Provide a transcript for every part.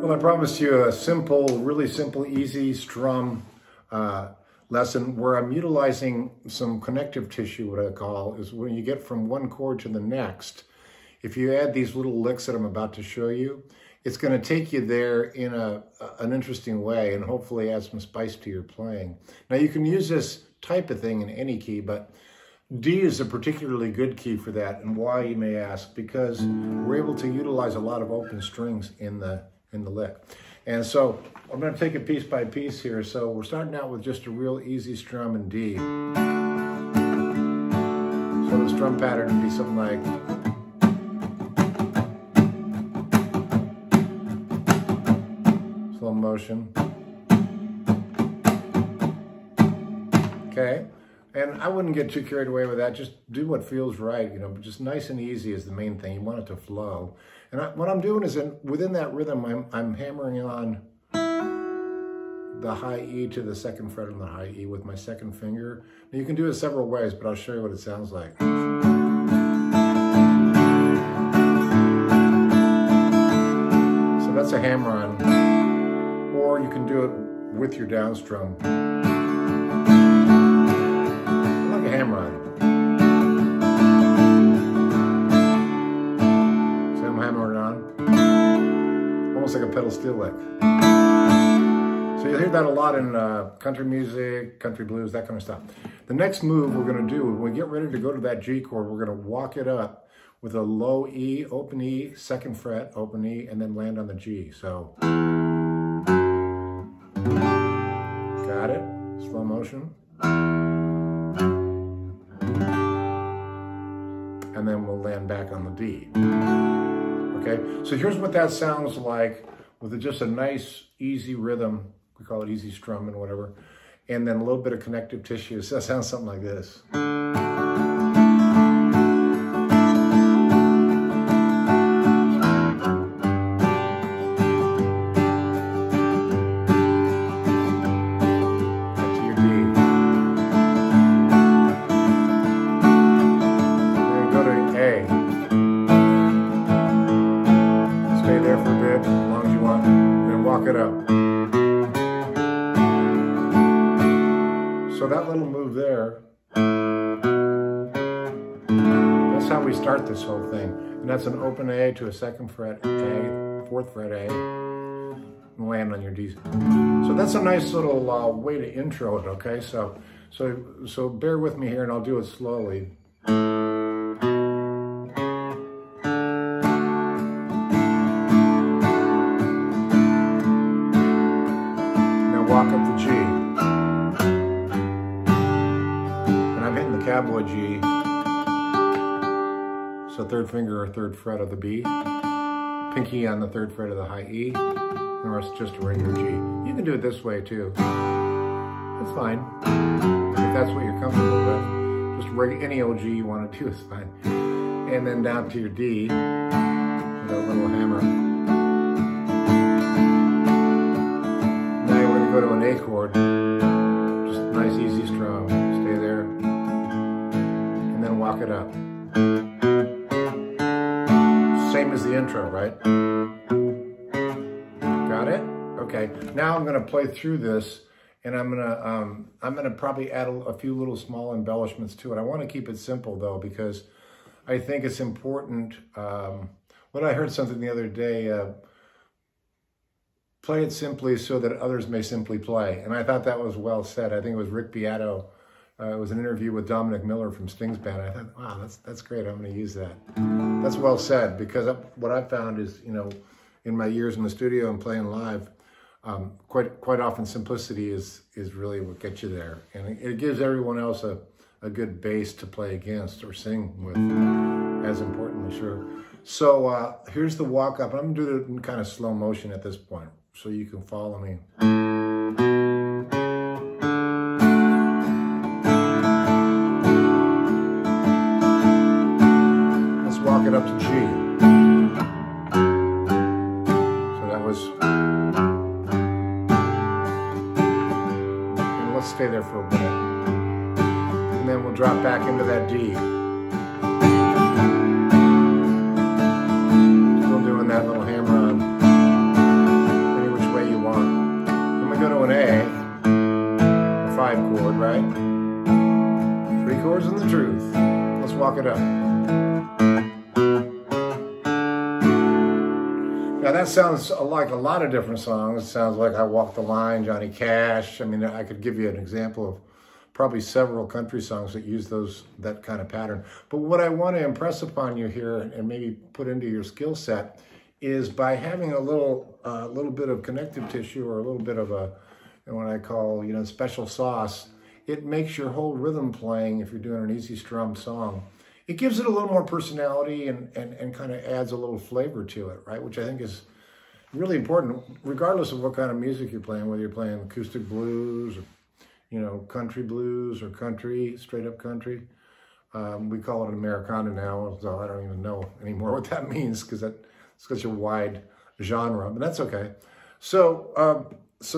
Well, I promised you a simple, really simple, easy strum lesson where I'm utilizing some connective tissue, what I call, is when you get from one chord to the next, if you add these little licks that I'm about to show you, it's going to take you there in an interesting way and hopefully add some spice to your playing. Now you can use this type of thing in any key, but D is a particularly good key for that. And why, you may ask? Because we're able to utilize a lot of open strings in the lick. And so I'm going to take it piece by piece here. So we're starting out with just a real easy strum in D. So the strum pattern would be something like, slow motion. Okay. And I wouldn't get too carried away with that. Just do what feels right, you know, but just nice and easy is the main thing. You want it to flow. And what I'm doing is within that rhythm, I'm hammering on the high E to the second fret on the high E with my second finger. Now, you can do it several ways, but I'll show you what it sounds like. So that's a hammer on. Or you can do it with your down strum. Hammer on. So I'm hammering it on, almost like a pedal steel lick. So you'll hear that a lot in country music, country blues, that kind of stuff. The next move we're going to do, when we get ready to go to that G chord, we're going to walk it up with a low E, open E, second fret, open E, and then land on the G. So, got it? Slow motion. And then we'll land back on the D. Okay, so here's what that sounds like with just a nice, easy rhythm. We call it easy strum and whatever. And then a little bit of connective tissue. So that sounds something like this. It up. So that little move there, that's how we start this whole thing. And that's an open A to a second fret A, fourth fret A, and land on your D. So that's a nice little way to intro it, okay? So bear with me here and I'll do it slowly. Walk up the G, and I'm hitting the cowboy G, so third finger or third fret of the B, pinky on the third fret of the high E, and the rest just a regular G. You can do it this way too, that's fine, if that's what you're comfortable with. Just any old G you want to do is fine. And then down to your D, with a little hammer. Go to an A chord, just nice easy strum, stay there, and then walk it up. Same as the intro, right? Got it? Okay, now I'm gonna play through this and I'm gonna probably add a few little small embellishments to it. I wanna keep it simple though, because I think it's important. When I heard something the other day, play it simply so that others may simply play. And I thought that was well said. I think it was Rick Beato. It was an interview with Dominic Miller from Sting's band. I thought, wow, that's great. I'm going to use that. That's well said, because what I found is, you know, in my years in the studio and playing live, quite often simplicity is really what gets you there. And it gives everyone else a good base to play against or sing with, as importantly, sure. So here's the walk up. I'm going to do it in kind of slow motion at this point, so you can follow me. Let's walk it up to G. So that was, and let's stay there for a minute. And then we'll drop back into that D. Still doing that little hammer on. Walk It Up. Now that sounds like a lot of different songs. It sounds like I Walk the Line, Johnny Cash. I mean, I could give you an example of probably several country songs that use that kind of pattern. But what I want to impress upon you here and maybe put into your skill set is by having a little bit of connective tissue or a little bit of what I call, special sauce. It makes your whole rhythm playing, if you're doing an easy strum song, it gives it a little more personality and kind of adds a little flavor to it, right? Which I think is really important, regardless of what kind of music you're playing, whether you're playing acoustic blues, or, country blues or country, straight up country. We call it Americana now, so I don't even know anymore what that means because it's such a wide genre, but that's okay. So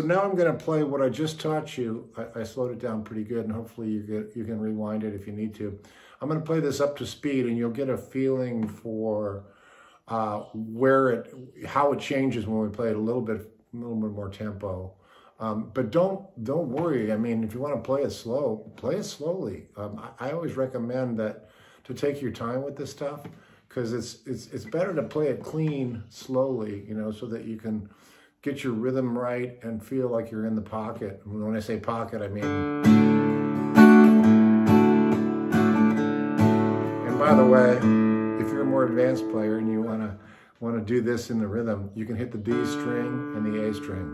now I'm going to play what I just taught you. I slowed it down pretty good, and hopefully you can rewind it if you need to. I'm going to play this up to speed, and you'll get a feeling for how it changes when we play it a little bit more tempo. But don't worry. I mean, if you want to play it slow, play it slowly. I always recommend to take your time with this stuff because it's better to play it clean, slowly, so that you can get your rhythm right and feel like you're in the pocket. When I say pocket, I mean. By the way, if you're a more advanced player and you want to do this in the rhythm, you can hit the D string and the A string.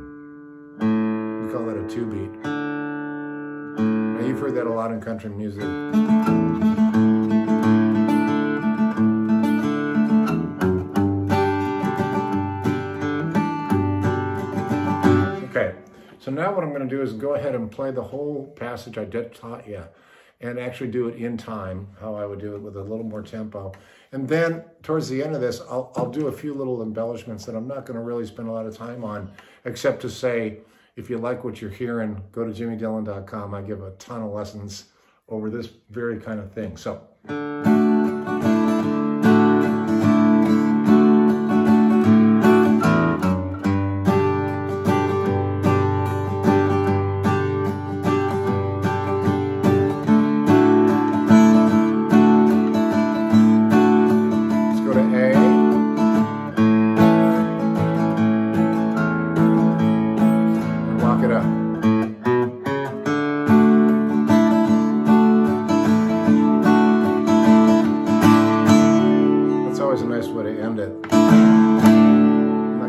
We call that a 2-beat. Now you've heard that a lot in country music. Okay, so now what I'm going to do is go ahead and play the whole passage I just taught you, and actually do it in time, how I would do it with a little more tempo. And then towards the end of this, I'll do a few little embellishments that I'm not going to really spend a lot of time on, except to say, if you like what you're hearing, go to jimmydillon.com. I give a ton of lessons over this very kind of thing. So.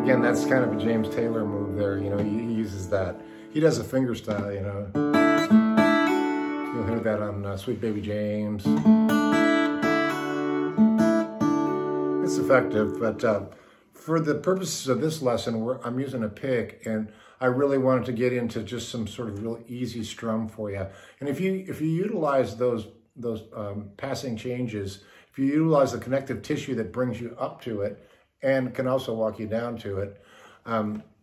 Again, that's kind of a James Taylor move there, he uses that. He does a finger style, You'll hear that on Sweet Baby James. It's effective, but for the purposes of this lesson, I'm using a pick, and I really wanted to get into just some sort of real easy strum for you. And if you utilize those passing changes, if you utilize the connective tissue that brings you up to it, and can also walk you down to it.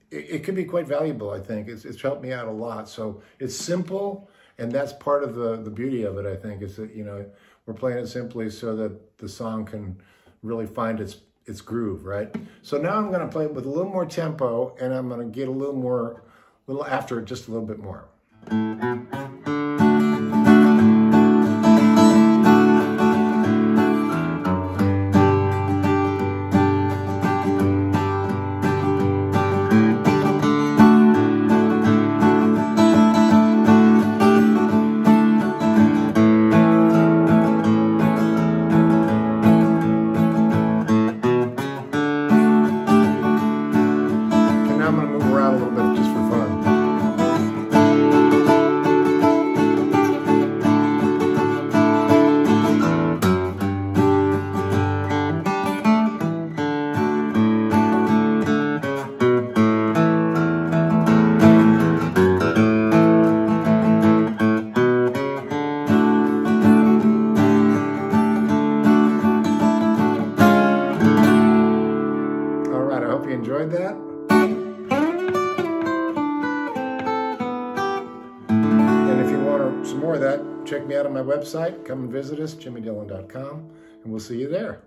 It can be quite valuable, I think. It's helped me out a lot. So it's simple, and that's part of the beauty of it, I think, is that, we're playing it simply so that the song can really find its groove, right? So now I'm going to play it with a little more tempo, and I'm going to get a little after it just a little bit more. Enjoyed that? And if you want some more of that, check me out on my website. Come and visit us, jimmydillon.com, and we'll see you there.